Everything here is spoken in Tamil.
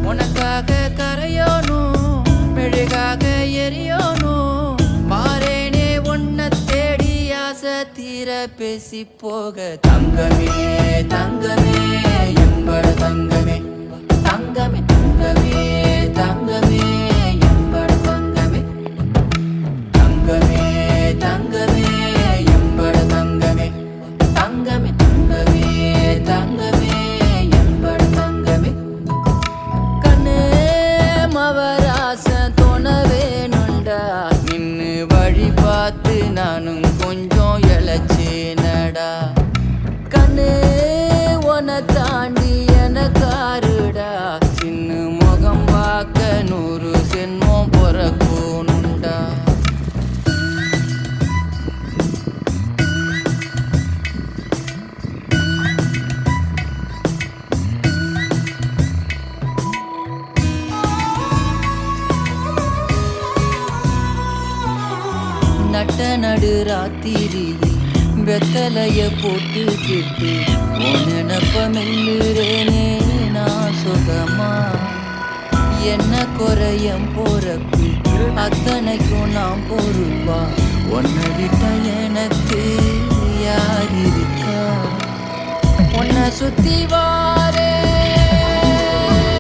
உனக்காக கரையோனும் மெழுகாக எரியோனும் மாறேனே உன்னை தேடி ஆசை தீர பேசி போக தங்கமே தங்கமே எம்பட தங்கமே தங்கமே தங்கமே தங்கமே எம்பட தங்கமே தங்கமே தங்கமே எம்பட தங்கமே தங்கமே தங்கமே தங்கமே எம்பட தங்கமே கண்ணே மவராசன் தோணவேனுண்டா நின்னு வழி பார்த்து நானும் கொஞ்சம் இழைச்சேனடா கண்ணே உன தாண்டி எனக்காருடா சின்ன முகம் பார்க்க 100 சென்மம் பொறக்கணுண்டா நட்ட நடு ராத்திரியில் வெத்தலைய போட்டுக்கிட்டு உனப்ப மெல்லுறேனே நான் சுகமா என்ன குறையம் போறப்பு அத்தனைக்கும் நான் பொறுப்பா உன்னை விட்ட எனக்கு யார் இருக்கா உன்னை சுத்தி வா